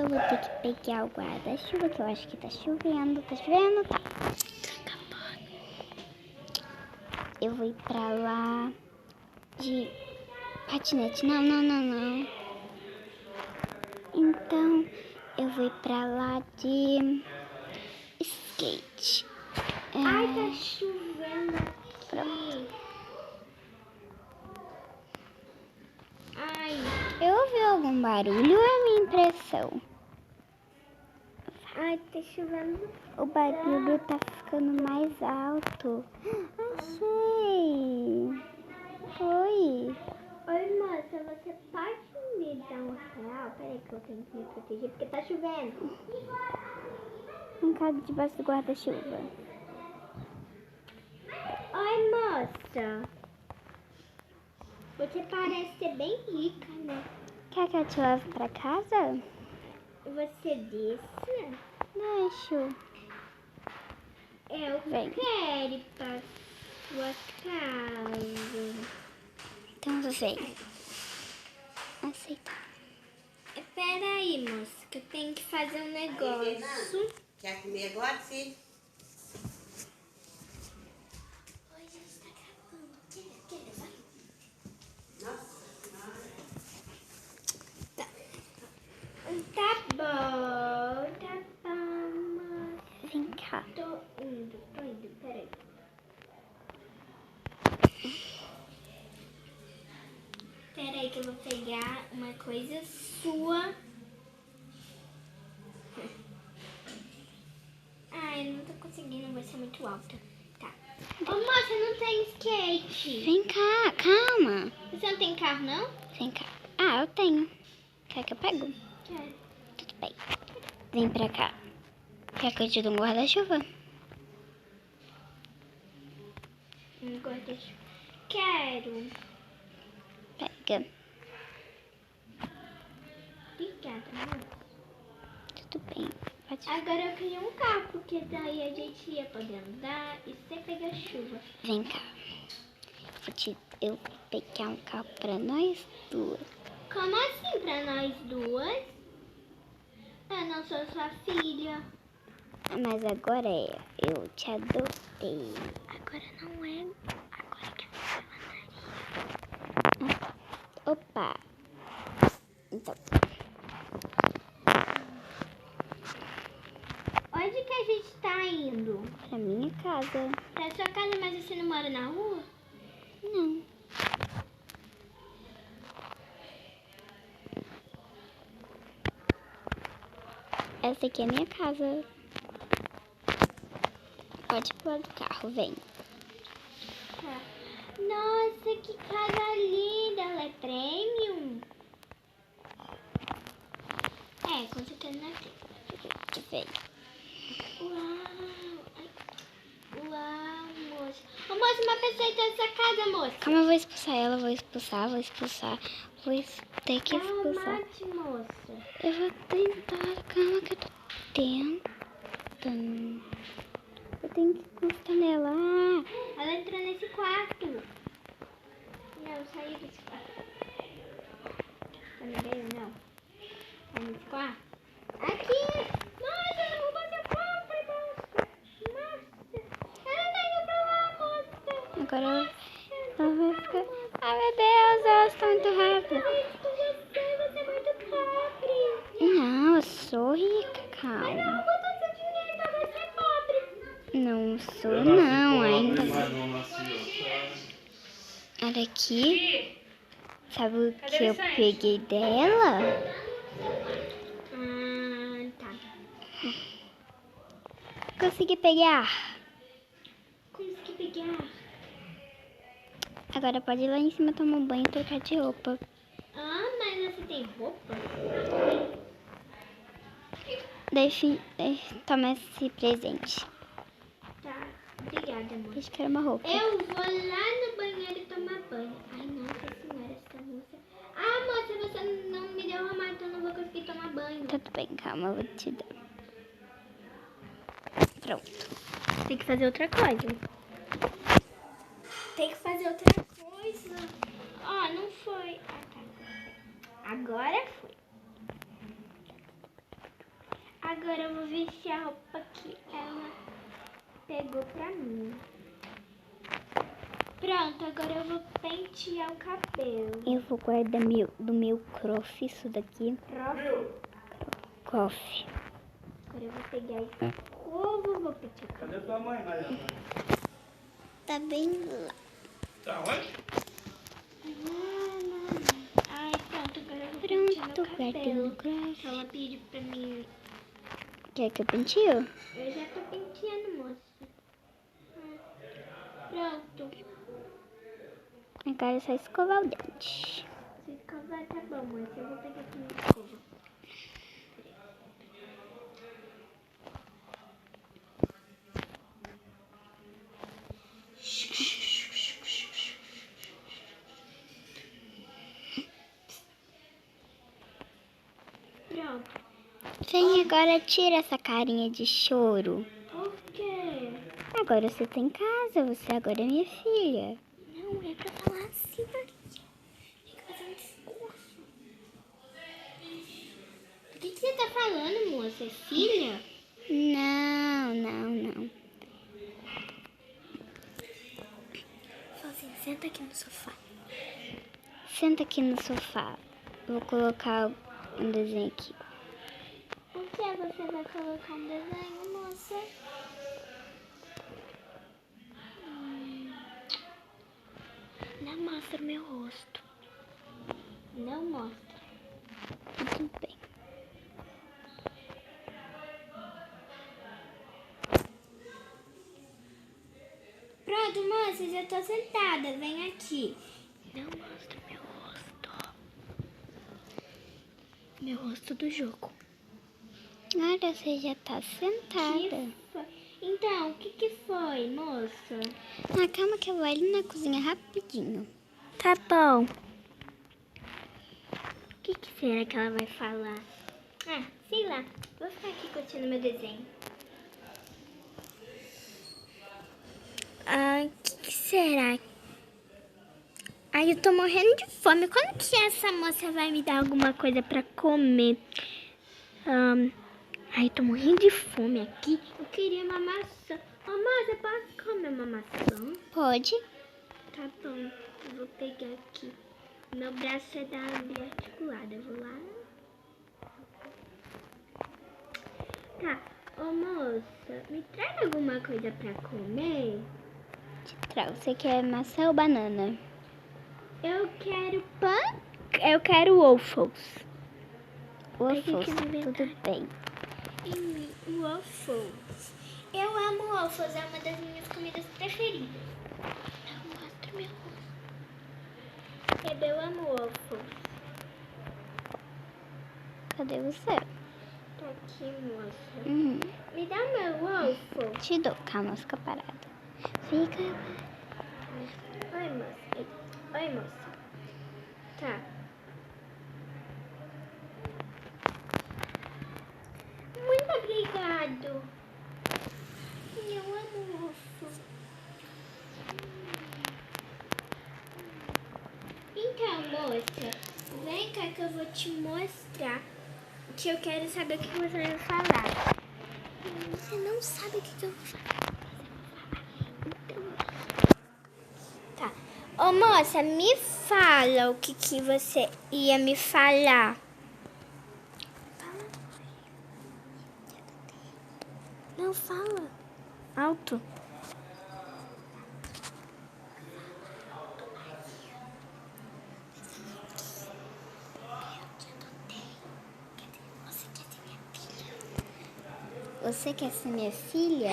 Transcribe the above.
eu vou ter que pegar o guarda-chuva, que eu acho que tá chovendo. Tá chovendo? Tá. Eu vou ir pra lá de patinete. Não. Então, eu vou ir pra lá de skate. Ai, tá chovendo aqui. Pronto. Ai, Eu ouvi algum barulho ou é minha impressão? ai, tá chovendo. O barulho tá ficando mais alto. Achei. Foi. Oi, moça, você pode me dar R$ 1? Peraí que eu tenho que me proteger porque tá chovendo. Em casa debaixo do guarda-chuva. Oi, moça. Você parece ser bem rica, né? Quer que eu te leve pra casa? Você disse? Deixo. Eu Vem. quero ir pra sua casa. Então vem. Aceita. Peraí, moça, que eu tenho que fazer um negócio. Quer comer agora, filho? Tá bom, moça. Vem cá. Tô indo, peraí. Peraí que eu vou pegar uma coisa sua. Ai, eu não tô conseguindo, vai ser muito alta. Tá. Ô, moça, não tem skate. Vem cá, calma. Você não tem carro, não? Vem cá. Ah, eu tenho. Quer que eu pego? Quero. Tudo bem. Vem pra cá. Quer que eu te dê um guarda-chuva? Guarda-chuva. Quero. Pega. Obrigada, moça. Tudo bem. Pode. Agora eu queria um carro, porque daí a gente ia poder andar e sem pegar chuva. Vem cá. Eu vou pegar um carro pra nós duas. Como assim pra nós duas? Eu não sou sua filha. Mas agora eu te adotei. Agora não é. Agora que eu falaria. Opa. Então. Onde que a gente tá indo? Pra minha casa. Pra sua casa, mas você não mora na rua? Não. Essa aqui é a minha casa. Pode pular do carro, vem. Tá. Nossa, que casa linda. Ela é premium? É, com certeza não é premium. Vem. Uau. Ai. Uau, moça. Ô, moça, uma pessoa entrou nessa casa, moça. Calma, eu vou expulsar ela, vou expulsar. Ter que expulsar. Mate, moça. Eu vou tentar, calma que eu tô tentando. Eu tenho que encostar nela. Ah, Ela entrou nesse quarto. Não, saiu desse quarto. Tá no meio, não. Tá nesse quarto. Aqui! Nossa, ela roubou seu cofre, moça. Nossa. Ela tá indo pra lá, moça. agora ela vai ficar... Ai, meu Deus, ela está muito rápida. Isso com você é muito pobre. Não, eu sou rica, Mas calma. ela roubou todo seu dinheiro pra você é pobre. Não sou, não, ainda. Olha aqui. Sabe o que eu peguei dela? Tá. Consegui pegar. Consegui pegar. Agora pode ir lá em cima tomar um banho e trocar de roupa. Ah, mas você tem roupa? Toma esse presente. Tá. Obrigada, moça. Acho que era uma roupa. Eu vou lá no banheiro tomar banho. Ai, nossa senhora, essa moça. Ah, moça, você não me deu uma então eu não vou conseguir tomar banho. Tudo bem, calma, eu vou te dar. Pronto. Tem que fazer outra coisa. Tem que fazer outra coisa. Ó, não foi. Ah, tá. Agora foi. Agora eu vou vestir a roupa que ela pegou pra mim. Pronto, agora eu vou pentear o cabelo. Eu vou guardar do meu crof isso daqui. Crof. Agora eu vou pegar esse escova, vou pentear o cabelo. Cadê tua mãe, Mariana? Tá bem lá. Tá onde? Ai, pronto, agora eu vou pentear Pronto, meu guardei cabelo. no crof. Ela pediu pra mim. Quer que eu penteo? Eu já tô penteando, moça. Pronto. Agora é só escovar o dente. Se escovar tá bom, moça. Eu vou pegar aqui minha escova. Pronto. Vem agora, tira essa carinha de choro. Por quê? Agora você tá em casa, você agora é minha filha. Não é pra falar assim, Maria. Fica fazendo discurso. O que você tá falando, moça? É filha? Não. Fala assim, senta aqui no sofá. Senta aqui no sofá. Vou colocar um desenho aqui. Por que você vai colocar um desenho, moça? Não mostra meu rosto. Não mostra. Tudo bem. Pronto, moça, já tô sentada. Vem aqui. Não mostra meu rosto. Meu rosto do jogo. Olha, você já tá sentada. Então, o que foi, moça? Ah, calma que eu vou ali na cozinha rapidinho. Tá bom. O que será que ela vai falar? Ah, sei lá. Vou ficar aqui curtindo meu desenho. Ah, o que será? Ai, eu tô morrendo de fome. Quando que essa moça vai me dar alguma coisa pra comer? Ai, tô morrendo de fome aqui. Eu queria uma maçã. Ô, moça, posso comer uma maçã? Pode? Tá bom, eu vou pegar aqui. Meu braço é da articulada, eu vou lá. Tá, ô moça, me traz alguma coisa pra comer? Te trago. Você quer maçã ou banana? Eu quero pão, eu quero waffles. Waffles, que no tudo bem. Waffles. Eu amo waffles, é uma das minhas comidas preferidas. Não mostra meu rosto. Eu amo waffles. Cadê você? Tá aqui, moça. Uhum. Me dá meu waffle. Te dou. Calma, fica parada. Fica. Oi, moça. Oi, moça. Tá. Muito obrigado. Eu amo waffle. Então, moça, vem cá que eu vou te mostrar que eu quero saber o que você vai falar. Você não sabe o que eu vou falar. Tá. Ô, moça, me fala o que você ia me falar. Não fala. Alto. Você quer ser minha filha?